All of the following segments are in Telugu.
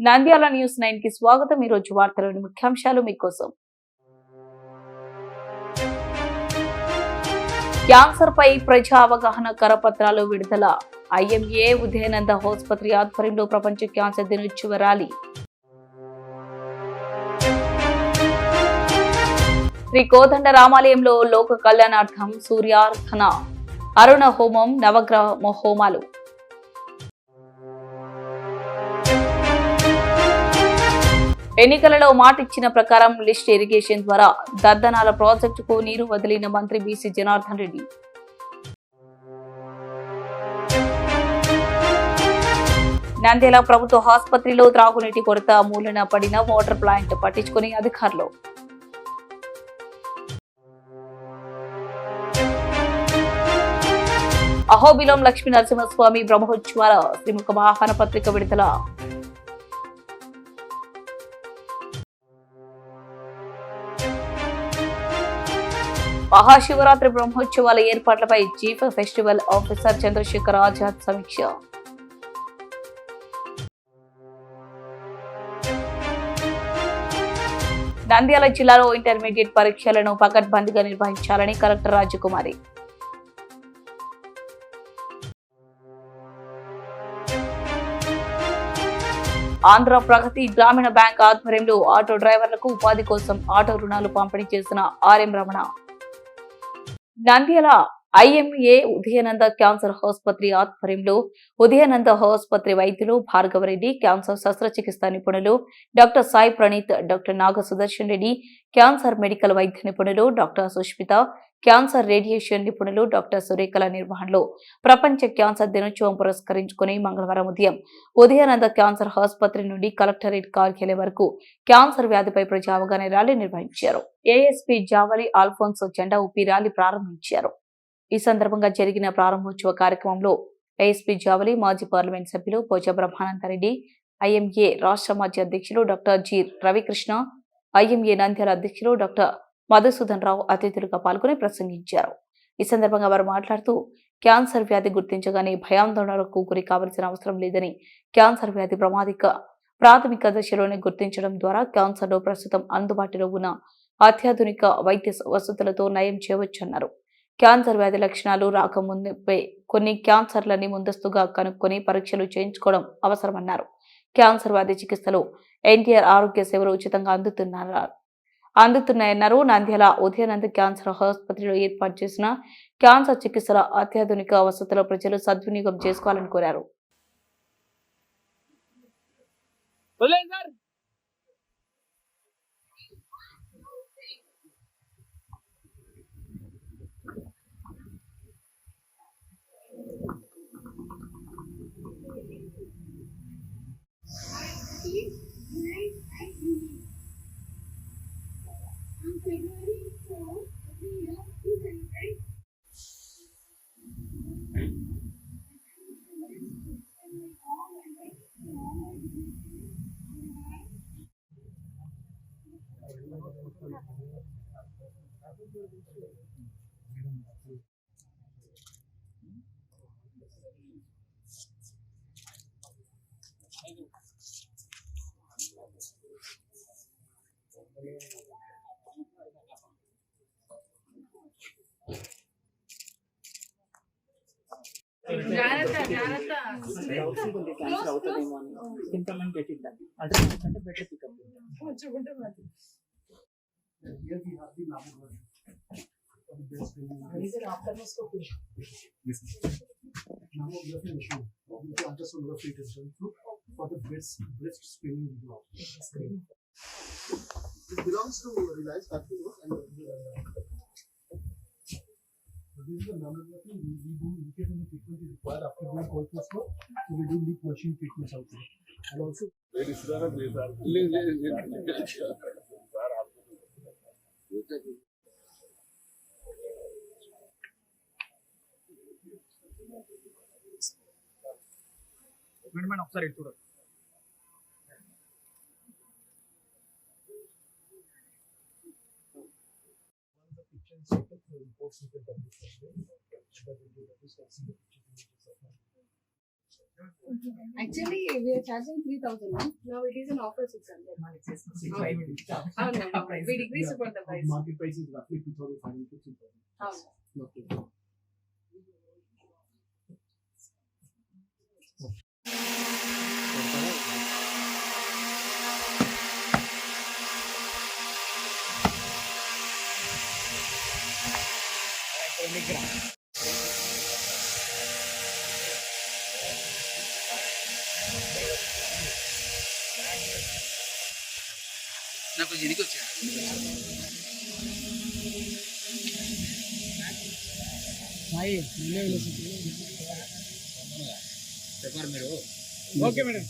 నంద్యాల న్యూస్ 9 కి స్వాగతం. ఈ రోజు వార్తలోని ముఖ్యాంశాలు మీకోసం. క్యాన్సర్ పై ప్రజా అవగాహన కరపత్రాలు విడుదల. ఐఎంఏ ఉదయానంద ఆసుపత్రి ఆధ్వర్యంలో ప్రపంచ క్యాన్సర్ దినోత్సవ ర్యాలీ. శ్రీ కోదండ రామాలయంలో లోక కళ్యాణార్థం సూర్యార్థన అరుణ హోమం, నవగ్రహ హోమాలు. ఎన్నికలలో మాటిచ్చిన ప్రకారం లిస్ట్ ఇరిగేషన్ ద్వారా దద్దనాల ప్రాజెక్టుకు నీరు వదిలిన మంత్రి బీసీ జనార్దన్ రెడ్డి. నంద్యాల ప్రభుత్వ ఆసుపత్రిలో త్రాగునీటి కొరత మూలన పడిన వాటర్ ప్లాంట్ పట్టించుకుని అధికారులు. అహోబిలం లక్ష్మీ నరసింహస్వామి బ్రహ్మోత్సవాల శ్రీముఖ ఆహ్వాన పత్రిక విడుదల. మహాశివరాత్రి బ్రహ్మోత్సవాల ఏర్పాట్లపై chief festival officer Chandrashekhar Azad సమీక్ష. నంద్యాల జిల్లాలో ఇంటర్మీడియట్ పరీక్షలను పకడ్బందీగా నిర్వహించాలని కలెక్టర్ రాజకుమారి. ఆంధ్ర ప్రగతి గ్రామీణ బ్యాంక్ ఆధ్వర్యంలో ఆటో డ్రైవర్లకు ఉపాధి కోసం ఆటో రుణాలు పంపిణీ చేసిన RM Ramana. Nandyal IMA Udayananda cancer ఆసుపత్రి ఆధ్వర్యంలో ఉదయానంద ఆసుపత్రి వైద్యులు భార్గవరెడ్డి, క్యాన్సర్ శస్త్రచికిత్స నిపుణులు డాక్టర్ సాయి ప్రణీత్, డాక్టర్ నాగ సుదర్శన్ రెడ్డి, క్యాన్సర్ మెడికల్ వైద్య నిపుణులు డాక్టర్ సుష్మిత, క్యాన్సర్ రేడియేషన్ నిపుణులు డాక్టర్ సురేఖల నిర్వహణలో ప్రపంచ క్యాన్సర్ దినోత్సవం పురస్కరించుకుని మంగళవారం ఉదయం ఉదయానంద క్యాన్సర్ ఆసుపత్రి నుండి కలెక్టరేట్ కార్యాలయం వరకు క్యాన్సర్ వ్యాధిపై ప్రజా అవగాహన ర్యాలీ నిర్వహించారు. ఏఎస్పీ జావలి ఆల్ఫోన్సో జెండా ఊపి ర్యాలీ ప్రారంభించారు. ఈ సందర్భంగా జరిగిన ప్రారంభోత్సవ కార్యక్రమంలో ఏఎస్పీ జావలి మాజీ పార్లమెంట్ సభ్యులు పోచ బ్రహ్మానందరెడ్డి, ఐఎంఏ రాష్ట్ర మాజీ అధ్యక్షులు doctor G Ravikrishna, IMA Nandyal అధ్యక్షులు డాక్టర్ మధుసూదన్ రావు అతిథులుగా పాల్గొని ప్రసంగించారు. ఈ సందర్భంగా వారు మాట్లాడుతూ క్యాన్సర్ వ్యాధి గుర్తించగానే భయాందోళనలకు గురి కావాల్సిన అవసరం లేదని, క్యాన్సర్ వ్యాధి ప్రాథమిక దశలోనే గుర్తించడం ద్వారా క్యాన్సర్లో ప్రస్తుతం అందుబాటులో ఉన్న అత్యాధునిక వైద్య వసతులతో నయం చేయవచ్చన్నారు. క్యాన్సర్ వ్యాధి లక్షణాలు రాకముందే కొన్ని క్యాన్సర్లని ముందస్తుగా కనుక్కొని పరీక్షలు చేయించుకోవడం అవసరమన్నారు. క్యాన్సర్ వ్యాధి చికిత్సలు ఎన్టీఆర్ ఆరోగ్య సేవలు ఉచితంగా అందుతున్నాయన్నారు. నంద్యాల ఉదయానంద క్యాన్సర్ ఆసుపత్రిలో ఏర్పాటు చేసిన క్యాన్సర్ చికిత్సల అత్యాధునిక వసతుల ప్రజలు సద్వినియోగం చేసుకోవాలని కోరారు. It belongs to Reliance Factory, and this is the mammography we do in case any treatment is required after doing cold flow, so we do leak machine treatments out there. And also, madam ఒకసారి చూడండి. Actually, we are charging 3,000 now. Now it is an offer 600. We decreased for the price. Market price is roughly 2,500 to 3,000. Okay. నాకు దీనికి వచ్చా చెప్పారు మీరు okay madam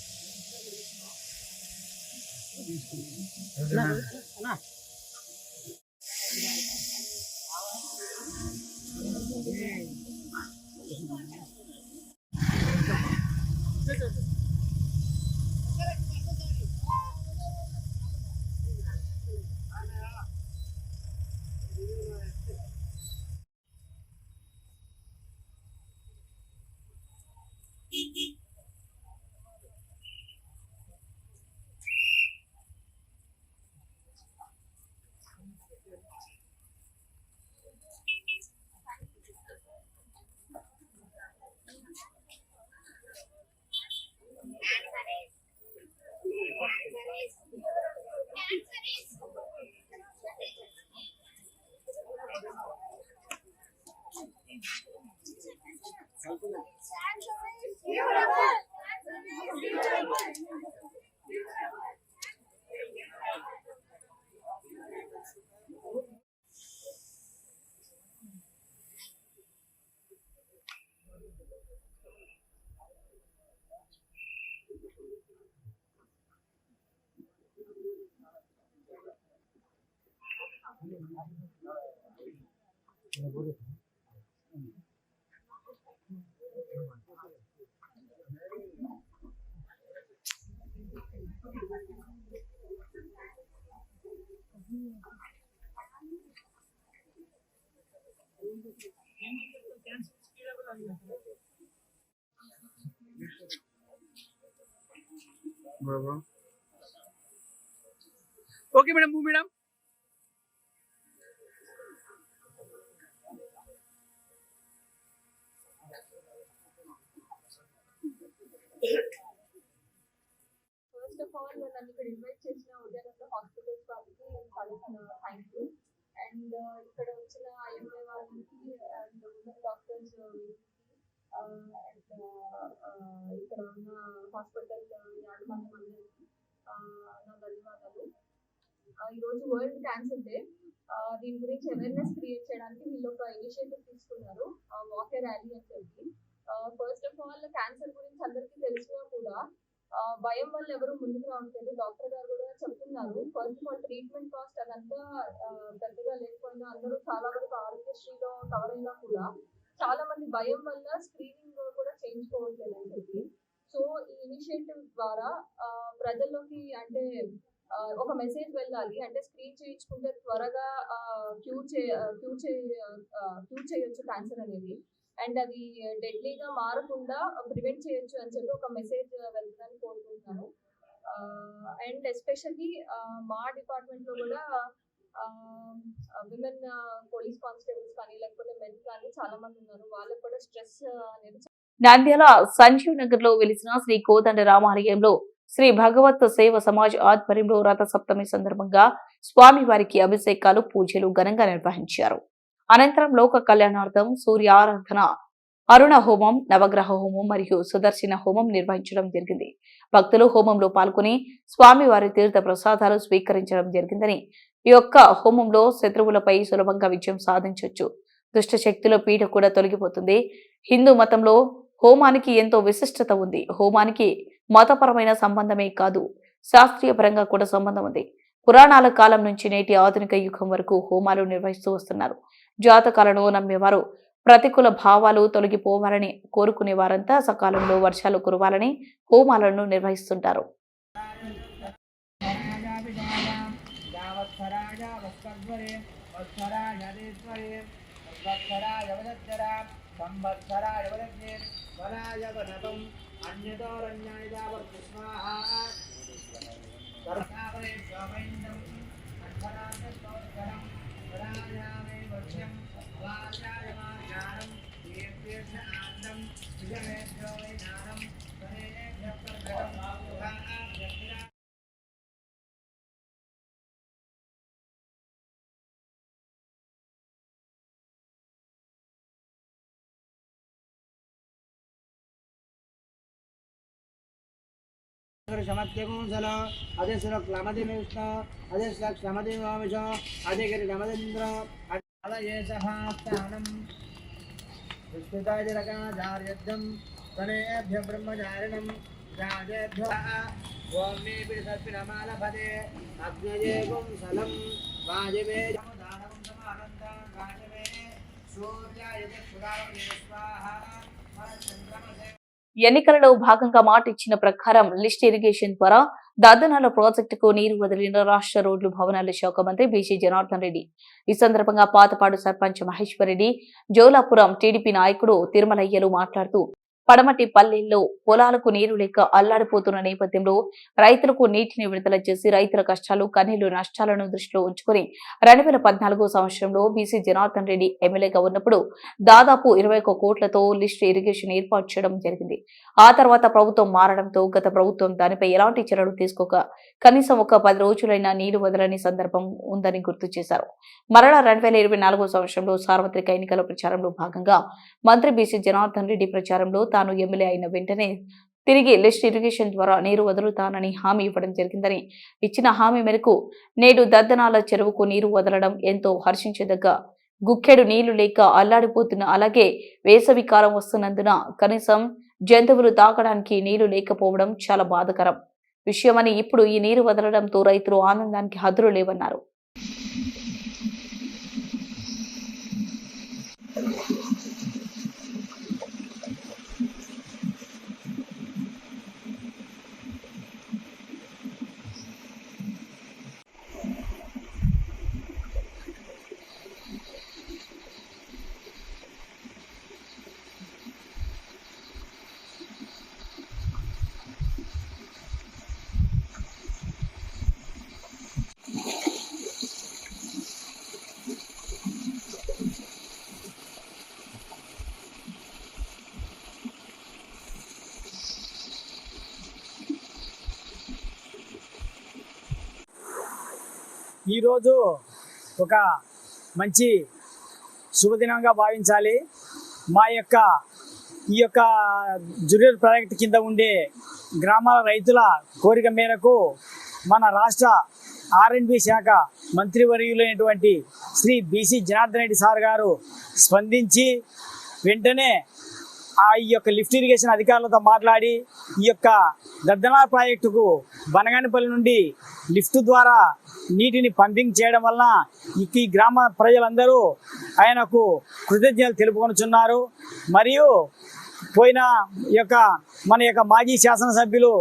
okay madam move madam First of all, నన్ను ఇక్కడ ఇన్వైట్ చేసిన ఉదయానంద హాస్పిటల్స్ వాళ్ళకి థ్యాంక్ యూ. అండ్ ఇక్కడ వచ్చిన ఐఎంఏ వాళ్ళకి అండ్ ఉమెన్ డాక్టర్స్ అండ్ ఇక్కడ ఉన్న హాస్పిటల్ యాజమాన్యం అందరికీ నా ధన్యవాదాలు. ఈరోజు వరల్డ్ క్యాన్సర్ డే. దీని గురించి అవేర్నెస్ క్రియేట్ చేయడానికి వీళ్ళు ఒక ఇనిషియేటివ్ తీసుకున్నారు, వాకే ర్యాలీ అని చెప్పి. ఫస్ట్ ఆఫ్ ఆల్ క్యాన్సర్ గురించి అందరికీ తెలిసినా కూడా భయం వల్ల ఎవరు ముందుకు రావట్లేదు. డాక్టర్ గారు కూడా చెప్తున్నారు, first of all treatment cost అదంతా పెద్దగా లేకపోయినా అందరూ చాలా వరకు ఆరోగ్యశ్రీలో కవర్ అయినా కూడా చాలా మంది భయం వల్ల స్క్రీనింగ్ కూడా చేయించుకోవట్లేదు అని చెప్పి. సో ఈ ఇనిషియేటివ్ ద్వారా ప్రజల్లోకి అంటే ఒక మెసేజ్ వెళ్ళాలి, అంటే స్క్రీన్ చేయించుకుంటే త్వరగా క్యూర్ చేయొచ్చు క్యాన్సర్ అనేది, అండ్ అది డెడ్లీగా మారకుండా ప్రివెంట్ చేయొచ్చు అని చెప్పి ఒక మెసేజ్ వెళ్తుందని కోరుకుంటున్నాను. అండ్ ఎస్పెషల్లీ మా డిపార్ట్మెంట్లో కూడా విమెన్ పోలీస్ కానిస్టేబుల్స్ కానీ లేకపోతే మెన్ కానీ చాలా మంది ఉన్నారు, వాళ్ళకి కూడా స్ట్రెస్ అనేది. నంద్యాల సంజీవ్ నగర్ లో వెలిసిన శ్రీ కోదండ రామాలయంలో శ్రీ భగవత్ సేవ సమాజ్ ఆధ్వర్యంలో రథ సప్తమి సందర్భంగా స్వామివారికి అభిషేకాలు పూజలు ఘనంగా నిర్వహించారు. అనంతరం లోక కళ్యాణార్థం సూర్య ఆరాధన, అరుణ హోమం, నవగ్రహ హోమం మరియు సుదర్శన హోమం నిర్వహించడం జరిగింది. భక్తులు హోమంలో పాల్గొని స్వామివారి తీర్థ ప్రసాదాలు స్వీకరించడం జరిగిందని, ఈ యొక్క హోమంలో శత్రువులపై సులభంగా విజయం సాధించవచ్చు, దుష్ట శక్తుల పీడ కూడా తొలగిపోతుంది. హిందూ మతంలో హోమానికి ఎంతో విశిష్టత ఉంది. హోమానికి మతపరమైన సంబంధమే కాదు, శాస్త్రీయ పరంగా కూడా సంబంధం ఉంది. పురాణాల కాలం నుంచి నేటి ఆధునిక యుగం వరకు హోమాలు నిర్వహిస్తూ వస్తున్నారు. జాతకాలను నమ్మేవారు ప్రతికూల భావాలు తొలగిపోవాలని కోరుకునే వారంతా సకాలంలో వర్షాలు కురవాలని హోమాలను నిర్వహిస్తుంటారు. क्षमत्यकुंसल अदे सुन क्लमति विष्णु अदे सुन क्लमति वामिष अदे गिरि नमदिन्द्र अदये सहास्तानं विष्णुताजरकाचार्यद्धं तनेभ्य ब्रह्मचारिणं राजेभ्य ओम्ने पिसर्पिणमालपदे अग्नये कुंसलं वाजिवे जमुदानं समानन्तं वाजिवे सूर्याय चक्षुरावये स्वाहा परचन्द्रमसे ఎన్నికలలో భాగంగా మాట ఇచ్చిన ప్రకారం లిఫ్ట్ ఇరిగేషన్ ద్వారా దద్దనాల ప్రాజెక్టుకు నీరు వదిలిన రాష్ట్ర రోడ్లు భవనాల శాఖ మంత్రి బీసీ జనార్దన్ రెడ్డి. ఈ సందర్భంగా పాతపాడు సర్పంచ్ మహేశ్వర్ రెడ్డి, జోలాపురం టీడీపీ నాయకుడు తిరుమలయ్యలు మాట్లాడుతూ పడమటి పల్లెల్లో పొలాలకు నీరు లేక అల్లాడిపోతున్న నేపథ్యంలో రైతులకు నీటిని విడుదల చేసి రైతుల కష్టాలు కన్నీళ్లు నష్టాలను దృష్టిలో ఉంచుకుని 2014 సంవత్సరంలో బీసీ జనార్దన్ రెడ్డి ఎమ్మెల్యేగా ఉన్నప్పుడు దాదాపు 21 కోట్లతో లిఫ్ట్ ఇరిగేషన్ ఏర్పాటు చేయడం జరిగింది. ఆ తర్వాత ప్రభుత్వం మారడంతో గత ప్రభుత్వం దానిపై ఎలాంటి చర్యలు తీసుకోక కనీసం ఒక 10 రోజులైనా నీరు వదలని సందర్భం ఉందని గుర్తు చేశారు. మరలా 2024 సంవత్సరంలో సార్వత్రిక ఎన్నికల ప్రచారంలో భాగంగా మంత్రి బీసీ జనార్దన్ రెడ్డి ప్రచారంలో తాను ఎమ్మెల్యే అయిన వెంటనే తిరిగి లిఫ్ట్ ఇరిగేషన్ ద్వారా నీరు వదులుతానని హామీ ఇవ్వడం జరిగిందని, ఇచ్చిన హామీ మేరకు నేడు దద్దనాల చెరువుకు నీరు వదలడం ఎంతో హర్షించదగ్గ. గుక్కెడు నీళ్లు లేక అల్లాడిపోతున్న, అలాగే వేసవి కాలం వస్తున్నందున కనీసం జంతువులు తాగడానికి నీళ్లు లేకపోవడం చాలా బాధాకరం విషయమని, ఇప్పుడు ఈ నీరు వదలడంతో రైతులు ఆనందానికి హద్దులు లేవన్నారు. ఈరోజు ఒక మంచి శుభదినంగా భావించాలి. మా యొక్క ఈ యొక్క జురియర్ ప్రాజెక్ట్ కింద ఉండే గ్రామాల రైతుల కోరిక మేరకు మన రాష్ట్ర R&B శాఖ మంత్రివర్యులైనటువంటి శ్రీ బీసీ జనార్దన్ రెడ్డి సార్ గారు స్పందించి వెంటనే ఈ యొక్క లిఫ్ట్ ఇరిగేషన్ అధికారులతో మాట్లాడి ఈ యొక్క దద్దనాల ప్రాజెక్టుకు బనగానిపల్లి నుండి లిఫ్ట్ ద్వారా నీటిని పంపింగ్ చేయడం వలన ఈ గ్రామ ప్రజలందరూ ఆయనకు కృతజ్ఞతలు తెలుపుకొనుచున్నారు. మరియు పోయిన మన యొక్క మాజీ శాసనసభ్యులు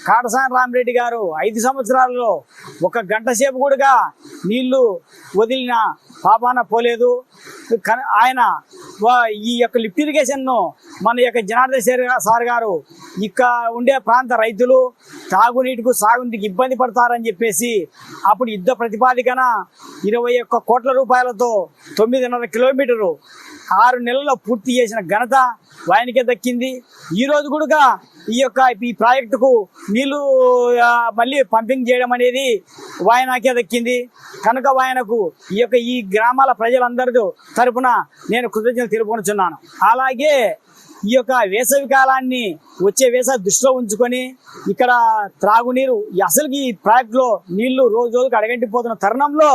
కాటసాని రామిరెడ్డి గారు 5 సంవత్సరాలలో 1 గంట సేపు కూడా నీళ్లు వదిలిన పాపాన పోలేదు. ఆయన ఈ యొక్క లిఫ్ట్ ఇరిగేషన్ను మన యొక్క జనార్దన్ సార్ గారు ఇక్కడ ఉండే ప్రాంత రైతులు తాగునీటికి సాగునీటికి ఇబ్బంది పడతారని చెప్పేసి అప్పుడు యుద్ధ ప్రతిపాదికన 21 కోట్ల రూపాయలతో 9.5 కిలోమీటరు 6 నెలల్లో పూర్తి చేసిన ఘనత ఆయనకే దక్కింది. ఈరోజు కూడా ఈ ప్రాజెక్టుకు నీళ్లు మళ్ళీ పంపింగ్ చేయడం అనేది ఆయనకే దక్కింది. కనుక ఆయనకు ఈ గ్రామాల ప్రజలందరి తరపున నేను కృతజ్ఞతలు తెలుపుకొనుచున్నాను. అలాగే ఈ యొక్క వేసవి కాలాన్ని వచ్చే వేసవి దృష్టిలో ఉంచుకొని ఇక్కడ త్రాగునీరు అసలుకి ఈ ప్రాజెక్టులో నీళ్లు రోజు రోజుకు అడగంటిపోతున్న తరుణంలో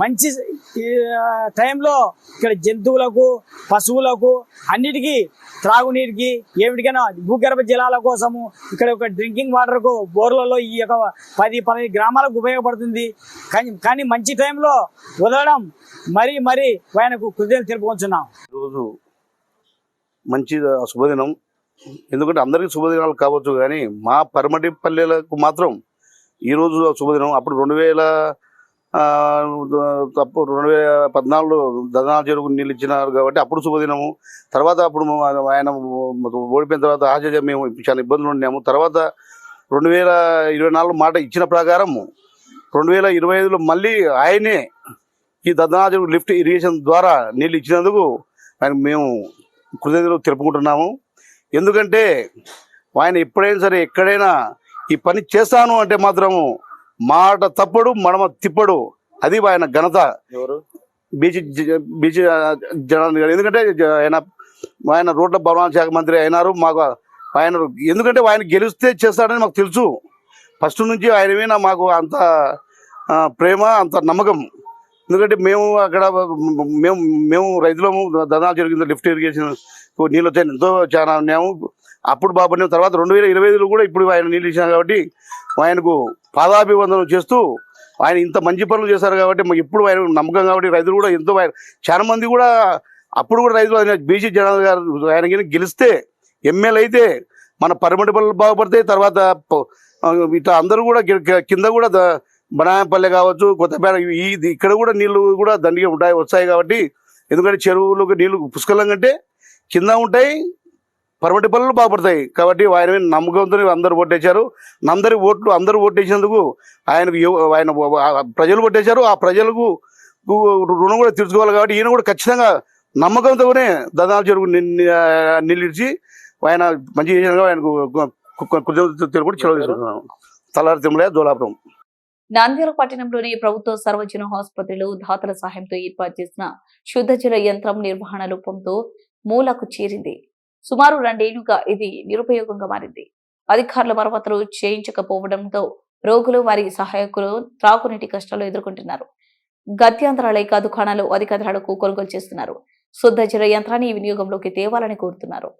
మంచి టైంలో ఇక్కడ జంతువులకు పశువులకు అన్నిటికీ త్రాగునీటికి ఏమిటికైనా భూగర్భ జలాల కోసము ఇక్కడ ఒక డ్రింకింగ్ వాటర్కు బోర్లలో ఈ యొక్క 10-15 గ్రామాలకు ఉపయోగపడుతుంది. కానీ మంచి టైంలో వదలడం మరీ ఆయనకు కృతజ్ఞతలు తెలుపుకుంటున్నాం. ఈరోజు మంచి శుభదినం. ఎందుకంటే అందరికీ శుభదినాలు కావచ్చు, కానీ మా పరమటి పల్లెలకు మాత్రం ఈరోజు శుభదినం. అప్పుడు తప్పు 2014లో దదనాల చెరువుకు నీళ్ళు ఇచ్చినారు కాబట్టి అప్పుడు శుభదినము. తర్వాత అప్పుడు ఆయన ఓడిపోయిన తర్వాత ఆచార్య మేము చాలా ఇబ్బందులు ఉన్నాము. తర్వాత 2024 మాట ఇచ్చిన ప్రకారం 2025లో మళ్ళీ ఆయనే ఈ దదనాల చెరువు లిఫ్ట్ ఇరిగేషన్ ద్వారా నీళ్ళు ఇచ్చినందుకు ఆయన మేము కృతజ్ఞతలు తెలుపుకుంటున్నాము. ఎందుకంటే ఆయన ఎప్పుడైనా సరే ఎక్కడైనా ఈ పని చేస్తాను అంటే మాత్రము మాట తప్పడు మడమ తిప్పడు. అది ఆయన ఘనత. ఎవరు బీసీ జనార్దన్ గారు. ఎందుకంటే ఆయన రోడ్ల భవనాల శాఖ మంత్రి అయినారు. మాకు ఆయన ఎందుకంటే ఆయన గెలిస్తే చేస్తాడని మాకు తెలుసు. ఫస్ట్ నుంచి ఆయన మీద మాకు అంత ప్రేమ, అంత నమ్మకం. ఎందుకంటే మేము అక్కడ మేము రైతులము. దదనాల చెరువు కింద లిఫ్ట్ ఇరిగేషన్ నీళ్ళు వచ్చాయి, ఎంతో చాలా ఉన్నాము. అప్పుడు బాగుపడిన తర్వాత 2025లో కూడా ఇప్పుడు ఆయన నీళ్ళు ఇచ్చినారు కాబట్టి ఆయనకు పాదాభివందనం చేస్తూ ఆయన ఇంత మంచి పనులు చేశారు కాబట్టి మాకు ఇప్పుడు ఆయన నమ్మకం కాబట్టి రైతులు కూడా ఎంతో చాలా మంది కూడా అప్పుడు కూడా రైతులు ఆయన బీసీ జనార్దన్ గారు ఆయన గెలిస్తే ఎమ్మెల్యే అయితే మన పరిమటి పనులు బాగుపడతాయి. తర్వాత ఇట్లా అందరూ కూడా కింద కూడా బనాయంపల్లె కావచ్చు, కొత్తపేట ఇక్కడ కూడా నీళ్లు కూడా దండిగా వస్తాయి కాబట్టి. ఎందుకంటే చెరువులకు నీళ్లు పుష్కలంగా అంటే కింద ఉంటాయి, పరమటి పనులు బాగుపడతాయి కాబట్టి ఆయన నమ్మకంతో అందరూ ఓటేశారు. అందరూ ఓటేసినందుకు ఆయన ప్రజలు ఓటేశారు. ఆ ప్రజలకు రుణం కూడా తీర్చుకోవాలి కాబట్టి ఈయన కూడా ఖచ్చితంగా నమ్మకంతోనే దదనాల చెరువు నిలిచి ఆయన మంచి చేసిన ఆయనకు కృతజ్ఞతలు కూడా చెల్లిస్తున్నాను. తలారి తిమ్మలయ్య, జోలాపురం. నంద్యాల పట్టణంలోని ప్రభుత్వ సర్వజన ఆసుపత్రిలో దాతల సహాయంతో ఏర్పాటు చేసిన శుద్ధ జల యంత్రం నిర్వహణ లోపంతో మూలకు చేరింది. సుమారు 2 ఏళ్లుగా ఇది నిరుపయోగంగా మారింది. అధికారుల మరమ్మతులు చేయించకపోవడంతో రోగులు, వారి సహాయకులు త్రాగునీటి కష్టాలు ఎదుర్కొంటున్నారు. గత్యంతరాల లేక దుకాణాలు అధిక ధరలకు కొనుగోలు చేస్తున్నారు. శుద్ధ జల యంత్రాన్ని వినియోగంలోకి తేవాలని కోరుతున్నారు.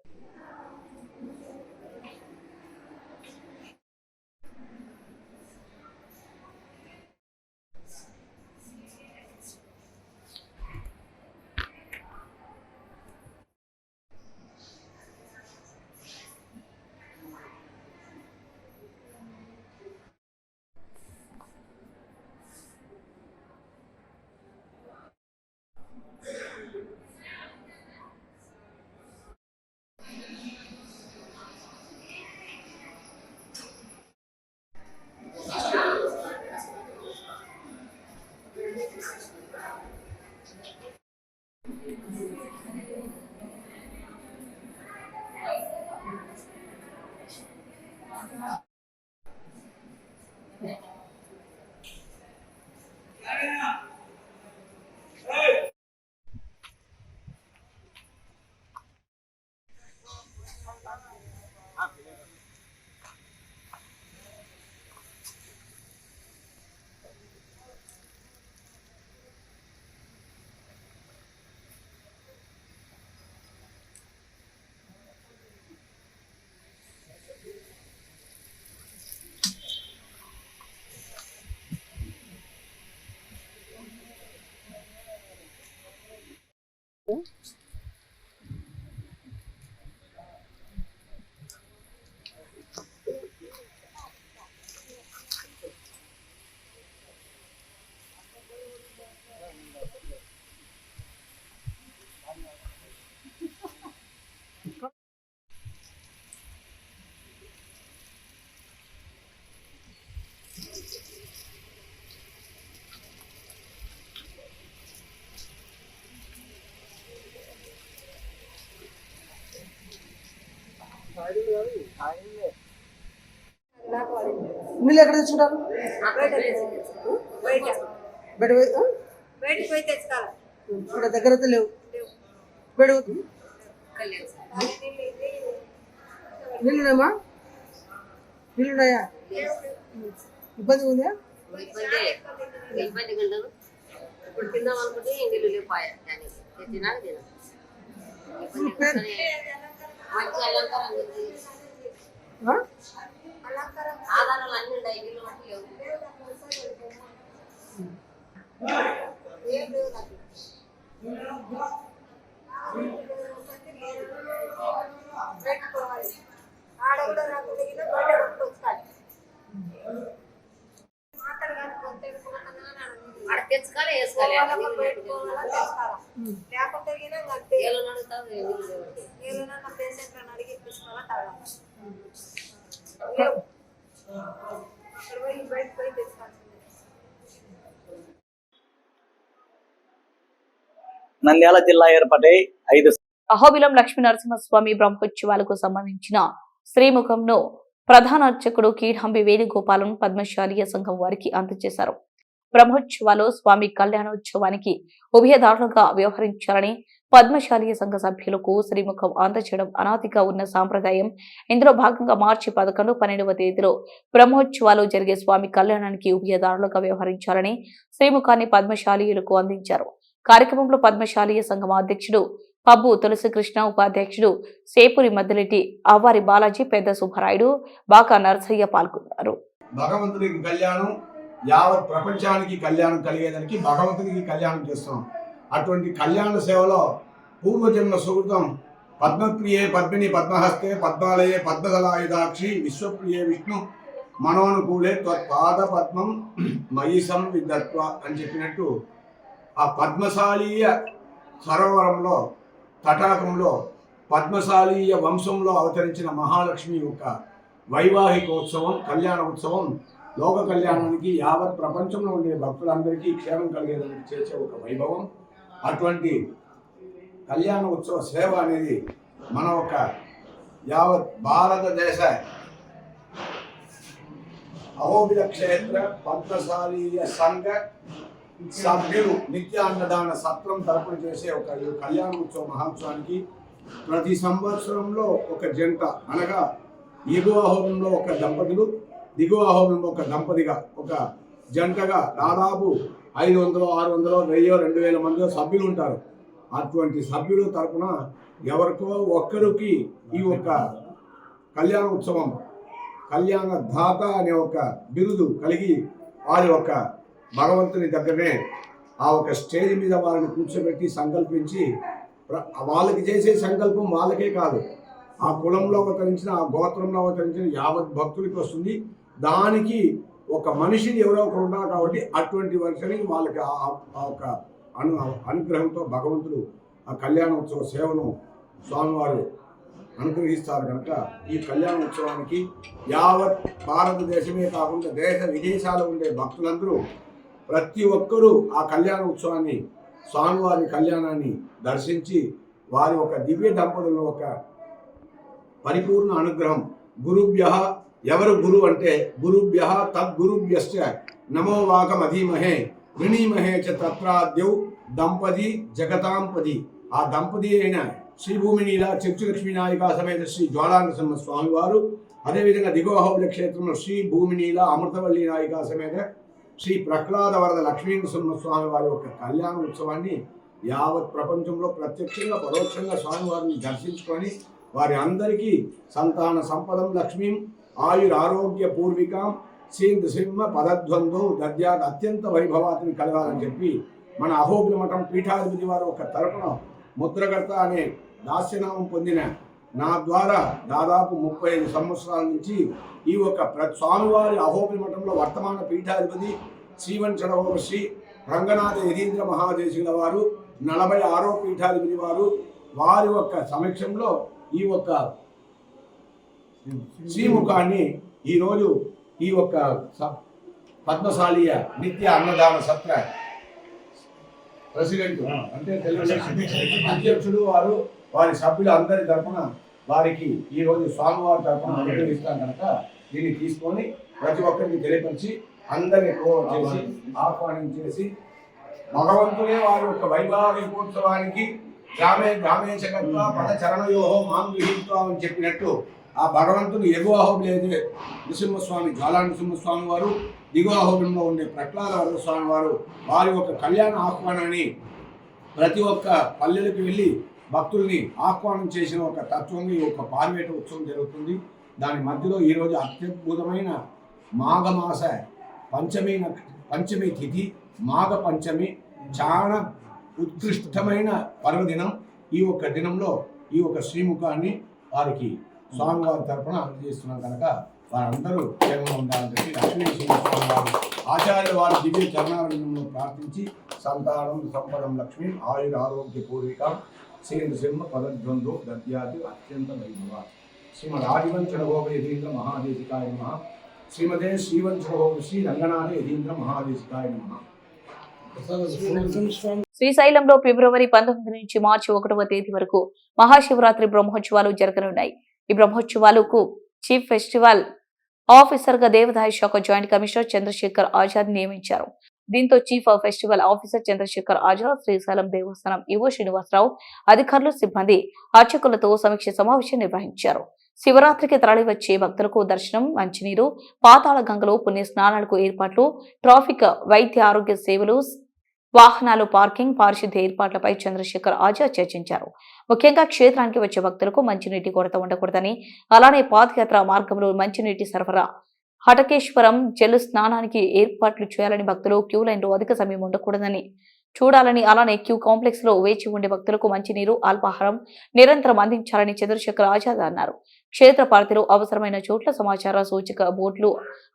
నీళ్ళు ఎక్కడ తెచ్చుకుంటారు? బయటికి పోయి తెచ్చుకోవాలి. ఇక్కడ దగ్గర అయితే లేవు. బయట నీళ్ళున్నాయమ్మా? నీళ్ళున్నాయా? ఇబ్బంది ఉందా? ఇబ్బంది గంటలు ఇప్పుడు తిందాం అనుకుంటే నీళ్ళు లేపాయా తెచ్చినా మంచి అలంకారం ఆధారాలు అన్ని ఉన్నాయి. నీళ్ళు మట్టి పెట్టుకోవాలి. ఆడ కూడా నాకు తెచ్చుకోవాలి వేసుకోవాలి వాళ్ళకి పెట్టుకోవాలా తెచ్చుకోవాలా లేకుంటే గిన ఇంకా అంతే ఏళ్ళు నడుగుతావు ఏళ్ళున్న పేషెంట్లను అడిగి ఇప్పించుకోవాలా తాగాలి అక్కడ పోయి బయటకు పోయి తెచ్చుకోవాల్సిందే నంద్యాల జిల్లా ఏర్పడై 5 అహోబిలం లక్ష్మీ నరసింహస్వామి బ్రహ్మోత్సవాలకు సంబంధించిన శ్రీముఖంను ప్రధాన అర్చకుడు కీఢంబి వేణుగోపాలం పద్మశాలీయ సంఘం వారికి అందజేశారు. బ్రహ్మోత్సవాలు స్వామి కళ్యాణోత్సవానికి ఉభయదారులుగా వ్యవహరించాలని పద్మశాలీయ సంఘ సభ్యులకు శ్రీముఖం అందజేయడం అనాదిగా ఉన్న సాంప్రదాయం. ఇందులో భాగంగా మార్చి 11, 12వ తేదీలో బ్రహ్మోత్సవాలు జరిగే స్వామి కళ్యాణానికి ఉభయదారులుగా వ్యవహరించాలని శ్రీముఖాన్ని పద్మశాలీయులకు అందించారు. కార్యక్రమంలో పద్మశాలీయ సంఘం అధ్యక్షుడు పబ్బు తులసికృష్ణ, ఉపాధ్యక్షుడు సేపురి మద్దిరెడ్డి, అవ్వారి బాలాజీ, పెద్ద సుబ్బరాయుడు, బాకా నరసయ్య పాల్గొన్నారు. భగవంతుడికి కళ్యాణం యావత్ ప్రపంచానికి కళ్యాణం కలిగేదానికి భగవంతుడికి కళ్యాణం చేస్తున్నాం. అటువంటి కళ్యాణ సేవలో పూర్వజన్మ సుకృతం పద్మప్రియే పద్మిని పద్మహస్తే పద్మాలయే పద్మదలాయుధాక్షి విశ్వప్రియే విష్ణు మనోనుకూలే త్వత్పాద పద్మం మయిసం విదత్వ అని చెప్పినట్టు ఆ పద్మశాలీయ సరోవరంలో తటాకంలో పద్మశాలీయ వంశంలో అవతరించిన మహాలక్ష్మి యొక్క వైవాహికోత్సవం కళ్యాణ ఉత్సవం లోక కళ్యాణానికి యావత్ ప్రపంచంలో ఉండే భక్తులందరికీ క్షేమం కలిగేదానికి చేసే ఒక వైభవం. అటువంటి కళ్యాణ ఉత్సవ సేవ అనేది మన ఒక యావత్ భారతదేశ అహోబిల క్షేత్ర పద్మశాలీయ సంఘ సభ్యులు నిత్యాన్నదాన సత్రం తరపున చేసే ఒక కళ్యాణ ఉత్సవ మహోత్సవానికి ప్రతి సంవత్సరంలో ఒక జంట అనగా ఎగువ హోమంలో ఒక దంపతులు దిగువ హోమంలో ఒక దంపతిగా ఒక జంటగా దాదాపు 500, 600, 1000, 2000 మంది సభ్యులు ఉంటారు. అటువంటి సభ్యుల తరపున ఎవరికో ఒక్కరికి ఈ ఒక కళ్యాణ ఉత్సవం కళ్యాణ దాత అనే ఒక బిరుదు కలిగి వారి ఒక భగవంతుని దగ్గరనే ఆ ఒక స్టేజ్ మీద వారిని కూర్చోబెట్టి సంకల్పించి వాళ్ళకి చేసే సంకల్పం వాళ్ళకే కాదు, ఆ కులంలో అవతరించిన ఆ గోత్రంలో అవతరించిన యావత్ భక్తులకి వస్తుంది. దానికి ఒక మనిషిని ఎవరో ఒకరు ఉన్నారు కాబట్టి అటువంటి వర్షని వాళ్ళకి ఆ ఒక అనుగ్రహంతో భగవంతుడు ఆ కళ్యాణ ఉత్సవ సేవను స్వామివారు అనుగ్రహిస్తారు. కనుక ఈ కళ్యాణ ఉత్సవానికి యావత్ భారతదేశమే కాకుండా దేశ విదేశాల్లో ఉండే భక్తులందరూ ప్రతి ఒక్కరూ ఆ కళ్యాణ ఉత్సవాన్ని స్వామివారి కళ్యాణాన్ని దర్శించి వారి ఒక దివ్య దంపతులను ఒక పరిపూర్ణ అనుగ్రహం గురుభ్య ఎవరు గురు అంటే గురుభ్య తద్గురుభ్యశ్చ నమో వాకమధీమహే వినీమహే చ తత్రాద్యౌ దంపతి జగతాంపది. ఆ దంపతి అయిన శ్రీ భూమినీల చక్షులక్ష్మీ నాయికా సమేత శ్రీ జ్వాలానరసింహ స్వామివారు, అదేవిధంగా దిగువహోబిల క్షేత్రంలో శ్రీ భూమినీల అమృతవల్లి నాయికా సమేత శ్రీ ప్రహ్లాద వరద లక్ష్మీనరసింహ స్వామి వారి యొక్క కళ్యాణ ఉత్సవాన్ని యావత్ ప్రపంచంలో ప్రత్యక్షంగా పరోక్షంగా స్వామివారిని దర్శించుకొని వారి అందరికీ సంతాన సంపదం లక్ష్మీం ఆయురారోగ్య పూర్వికాం శ్రీనృసింహ పదద్వందో దద్యాత్ అత్యంత వైభవాతిని కలగాలని చెప్పి మన అహోబిల మఠం పీఠాధిపతి వారు ఒక తరపున ముద్రకర్త అనే దాస్యనామం పొందిన నా ద్వారా దాదాపు 35 సంవత్సరాల నుంచి ఈ ఒక స్వామివారి అహోబిల మఠంలో వర్తమాన పీఠాధిపతి శ్రీవంచడవ శ్రీ రంగనాథ యతీంద్ర మహాదేశుల వారు 46వ పీఠాధిపతి వారు వారి యొక్క సమక్షంలో ఈ యొక్క శ్రీముఖాన్ని ఈరోజు ఈ యొక్క పద్మశాలీయ నిత్య అన్నదాన సత్ర ప్రెసిడెంట్ అంటే అధ్యక్షుడు వారు వారి సభ్యులు అందరి తరఫున వారికి ఈరోజు స్వామివారి తరఫున అనుగ్రహిస్తాం కనుక దీన్ని తీసుకొని ప్రతి ఒక్కరికి తెలియపరిచి అందరినీ చేసి ఆహ్వానించేసి భగవంతుడే వారి యొక్క వైభావికోత్సవానికి గ్రామే జగత్వ పద చరణయోహో మాం గృహీత్వ అని చెప్పినట్టు ఆ భగవంతుడు ఎగువ అహోబిల నృసింహస్వామి జ్వాలా నృసింహస్వామి వారు, దిగువ అహోబిలంలో ఉండే ప్రహ్లాద వరద స్వామి వారు వారి యొక్క కళ్యాణ ఆహ్వానాన్ని ప్రతి ఒక్క పల్లెలకు వెళ్ళి భక్తుల్ని ఆహ్వానం చేసిన ఒక తత్వంగా ఈ యొక్క పార్వేట ఉత్సవం జరుగుతుంది. దాని మధ్యలో ఈరోజు అత్యద్భుతమైన మాఘమాస పంచమి తిథి మాఘ పంచమి చాలా ఉత్కృష్టమైన పర్వదినం. ఈ ఒక్క దినంలో ఈ యొక్క శ్రీముఖాన్ని వారికి స్వామివారి తరఫున అందజేస్తున్నాం కనుక వారందరూ క్షేమంగా ఉండాలని చెప్పి లక్ష్మీ శ్రీనివాస వారు ఆచార్య వారి దివ్య చరణారంగంలో ప్రార్థించి సంతానం సంపదం లక్ష్మి ఆయుర ఆరోగ్య పూర్విక సేంద్ర సింహ పదద్వందో గద్యాది అత్యంత వైభవ శ్రీమద్ ఆదివంచన భోగ యతీంద్ర మహాదేశికాయ నమః శ్రీమదే శ్రీవంచన భోగ శ్రీ రంగనాథ యతీంద్ర మహాదేశికాయ నమః. శ్రీశైలంలో ఫిబ్రవరి 19 నుంచి మార్చి 1వ తేదీ వరకు మహాశివరాత్రి బ్రహ్మోత్సవాలు జరగనున్నాయి. ఈ బ్రహ్మోత్సవాలకు చీఫ్ ఫెస్టివల్ ఆఫీసర్ గా దేవాదాయ శాఖ జాయింట్ కమిషనర్ చంద్రశేఖర్ ఆజాద్ నియమించారు. దీంతో chief festival officer Chandrashekhar Azad Srisailam దేవస్థానం ఈవో శ్రీనివాసరావు అధికారులు సిబ్బంది అర్చకులతో సమీక్ష సమావేశం నిర్వహించారు. శివరాత్రికి తరలివచ్చే భక్తులకు దర్శనం, మంచినీరు, పాతాళ గంగలో పుణ్య స్నానాలకు ఏర్పాట్లు, ట్రాఫిక్, వైద్య ఆరోగ్య సేవలు, వాహనాలు పార్కింగ్, పారిశుద్ధ్య ఏర్పాట్లపై చంద్రశేఖర్ ఆజాద్ చర్చించారు. ముఖ్యంగా క్షేత్రానికి వచ్చే భక్తులకు మంచినీటి కొరత ఉండకూడదని, అలానే పాదయాత్ర మార్గంలో మంచినీటి సరఫరా, హటకేశ్వరం జల స్నానానికి ఏర్పాట్లు చేయాలని, భక్తులు క్యూ లైన్లో అధిక సమయం ఉండకూడదని చూడాలని, అలానే క్యూ కాంప్లెక్స్ లో వేచి ఉండే భక్తులకు మంచినీరు, అల్పాహారం నిరంతరం అందించాలని చంద్రశేఖర్ ఆజాద్ అన్నారు. క్షేత్ర పార్టీలో అవసరమైన చోట్ల సమాచార సూచిక బోర్డులు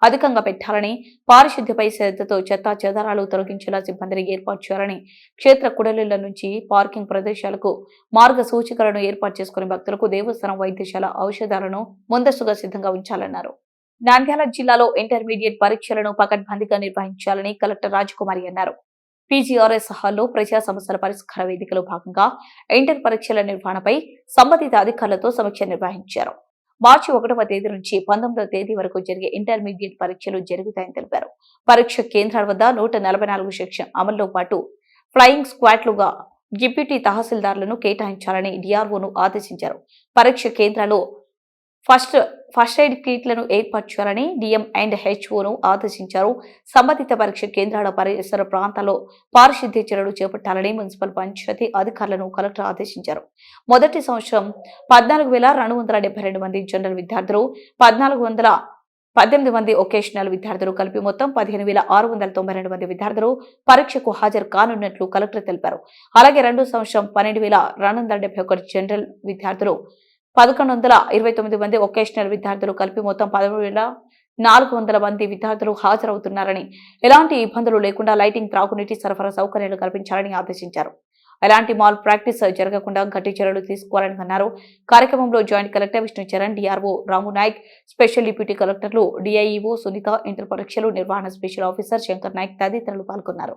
అధికంగా పెట్టాలని, పారిశుద్ధ్యపై శ్రద్ధతో చెత్తా చెదారాలు తొలగించేలా సిబ్బందిని ఏర్పాటు చేయాలని, క్షేత్ర కుడలిళ్ల నుంచి పార్కింగ్ ప్రదేశాలకు మార్గ సూచికలను ఏర్పాటు చేసుకుని భక్తులకు దేవస్థానం వైద్యశాల ఔషధాలను ముందస్తుగా సిద్ధంగా ఉంచాలన్నారు. నంద్యాల జిల్లాలో ఇంటర్మీడియట్ పరీక్షలను పకడ్బందీగా నిర్వహించాలని కలెక్టర్ రాజకుమారి అన్నారు. పీజీఆర్ఎస్ హాల్లో ప్రజా సమస్యల పరిష్కార వేదికలో భాగంగా ఇంటర్ పరీక్షల నిర్వహణపై సంబంధిత అధికారులతో సమీక్ష నిర్వహించారు. మార్చి 1వ తేదీ నుంచి 19వ తేదీ వరకు జరిగే ఇంటర్మీడియట్ పరీక్షలు జరుగుతాయని తెలిపారు. పరీక్ష కేంద్రాల వద్ద 144 సెక్షన్ అమల్లో పాటు ఫ్లయింగ్ స్క్వాడ్లుగా డిప్యూటీ తహసీల్దార్లను కేటాయించాలని డిఆర్ఓను ఆదేశించారు. పరీక్ష కేంద్రాల్లో ఫస్ట్ ఎయిడ్ కిట్లను ఏర్పాటు చేయాలని డిఎం అండ్ హెచ్ఓను ఆదేశించారు. సంబంధిత పరీక్ష కేంద్రాల పరిసర ప్రాంతాల్లో పారిశుద్ధ్య చర్యలు చేపట్టాలని మున్సిపల్ పంచాయతీ అధికారులను కలెక్టర్ ఆదేశించారు. మొదటి సంవత్సరం 14,272 మంది జనరల్ విద్యార్థులు, 1,418 మంది ఒకేషనల్ విద్యార్థులు కలిపి మొత్తం 15,692 మంది విద్యార్థులు పరీక్షకు హాజరు కానున్నట్లు కలెక్టర్ తెలిపారు. అలాగే రెండో సంవత్సరం 12,271 జనరల్ విద్యార్థులు, 1,129 మంది ఒకేషనల్ విద్యార్థులు కలిపి మొత్తం 13,400 మంది విద్యార్థులు హాజరవుతున్నారని, ఎలాంటి ఇబ్బందులు లేకుండా లైటింగ్, త్రాగునీటి సరఫరా సౌకర్యాలు కల్పించాలని ఆదేశించారు. ఎలాంటి మాల్ ప్రాక్టీస్ జరగకుండా గట్టి చర్యలు తీసుకోవాలని అన్నారు. కార్యక్రమంలో జాయింట్ కలెక్టర్ విష్ణుచరణ్, డిఆర్ఓ రాము నాయక్, స్పెషల్ డిప్యూటీ కలెక్టర్లు డిఐఈఓ సునీత, ఇంటర్ పరీక్షలు నిర్వహణ స్పెషల్ ఆఫీసర్ శంకర్ నాయక్ తదితరులు పాల్గొన్నారు.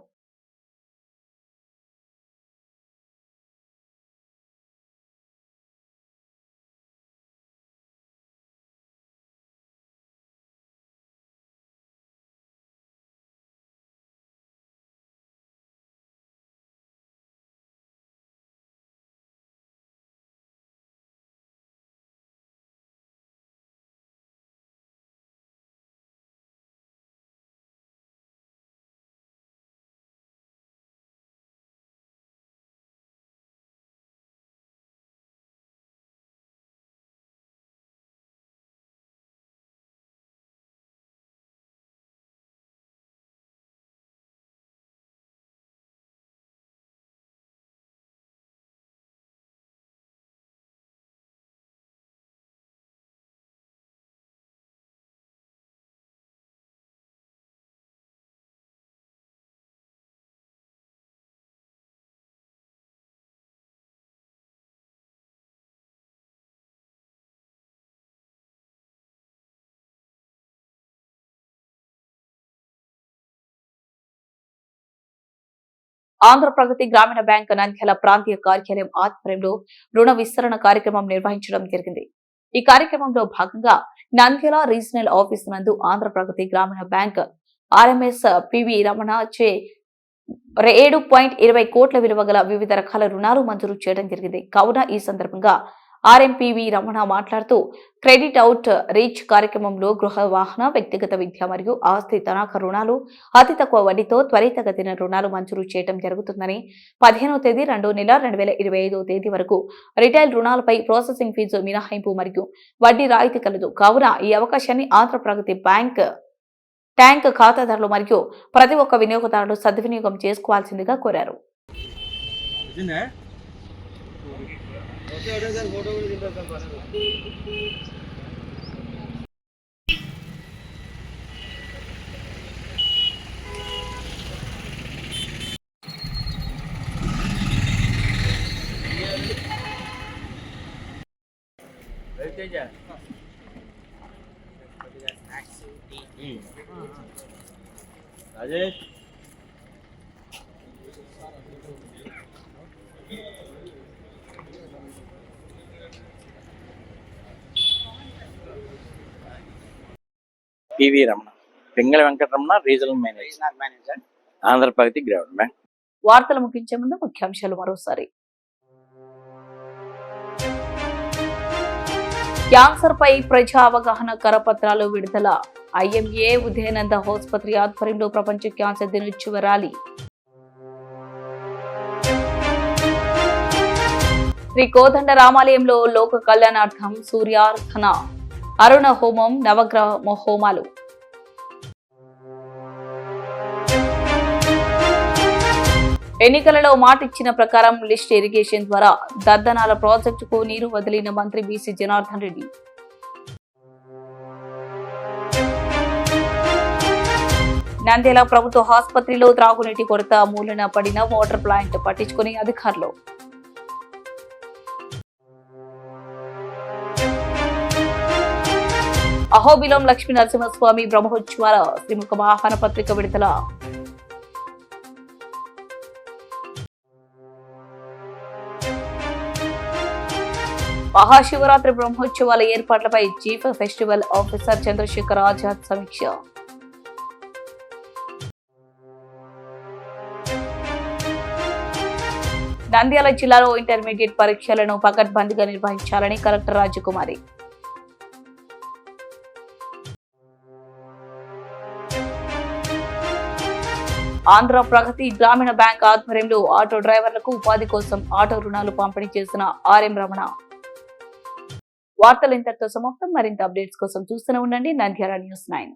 ఆంధ్రప్రగతి గ్రామీణ బ్యాంక్ నంద్యాల ప్రాంతీయ కార్యాలయం ఆధ్వర్యంలో రుణ విస్తరణ కార్యక్రమం నిర్వహించడం జరిగింది. ఈ కార్యక్రమంలో భాగంగా నంద్యాల రీజనల్ ఆఫీస్ నందు Andhra Pragathi Grameena bank RMS PV Ramana చే 7.20 కోట్ల విలువ గల వివిధ రకాల రుణాలు మంజూరు చేయడం జరిగింది. కావున ఈ సందర్భంగా ఆర్ఎంపీవీ రమణ మాట్లాడుతూ క్రెడిట్ అవుట్ రీచ్ కార్యక్రమంలో గృహ, వాహన, వ్యక్తిగత విద్య మరియు ఆస్తి తనఖా రుణాలు అతి తక్కువ వడ్డీతో త్వరితగతిన రుణాలు మంజూరు చేయడం జరుగుతుందని, 15వ తేదీ 2వ నెల 2025వ తేదీ వరకు రిటైల్ రుణాలపై ప్రాసెసింగ్ ఫీజు మినహాయింపు మరియు వడ్డీ రాయితీ కలదు. కావున ఈ అవకాశాన్ని ఆంధ్రప్రగతి బ్యాంక్ ట్యాంక్ ఖాతాదారులు మరియు ప్రతి ఒక్క వినియోగదారులు సద్వినియోగం చేసుకోవాల్సిందిగా కోరారు. Rajesh PV Ramana Pingala Venkataramana regional manager Andhra Pragathi Grameena bank. వార్తలు ముగించే ముందు ముఖ్యాంశాలు మరోసారి. క్యాన్సర్ పై ప్రజా అవగాహన కరపత్రాలు విడుదల. ఐఎంఏ ఉదయానంద ఆసుపత్రి ఆధ్వర్యంలో ప్రపంచ క్యాన్సర్ దినోత్సవ ర్యాలీ. శ్రీ కోదండ రామాలయంలో లోక కళ్యాణార్థం సూర్యార్థన అరుణ హోమం, నవగ్రహ హోమాలు. ఎన్నికలలో మాటిచ్చిన ప్రకారం లిస్ట్ ఇరిగేషన్ ద్వారా దద్దనాల ప్రాజెక్టుకు నీరు వదిలిన మంత్రి బీసీ జనార్దన్ రెడ్డి. నంద్యాల ప్రభుత్వ ఆసుపత్రిలో త్రాగునీటి కొరత మూలన పడిన వాటర్ ప్లాంట్ పట్టించుకుని అధికారులు. అహోబిలం లక్ష్మీ నరసింహస్వామి బ్రహ్మోత్సవాల శ్రీముఖ వాహన పత్రిక విడుదల. మహాశివరాత్రి బ్రహ్మోత్సవాల ఏర్పాట్లపై chief festival officer Chandrashekhar Azad సమీక్ష. నంద్యాల జిల్లాలో ఇంటర్మీడియట్ పరీక్షలను పకడ్బందీగా నిర్వహించాలని కలెక్టర్ రాజకుమారి. ఆంధ్ర ప్రగతి గ్రామీణ బ్యాంక్ ఆధ్వర్యంలో ఆటో డ్రైవర్లకు ఉపాధి కోసం ఆటో రుణాలు పంపిణీ చేసిన ఆర్ఎం రమణ. వార్తలు ఇంతటితో సమాప్తం. మరింత అప్డేట్స్ కోసం చూస్తూనే ఉండండి నంద్యాల న్యూస్ 9.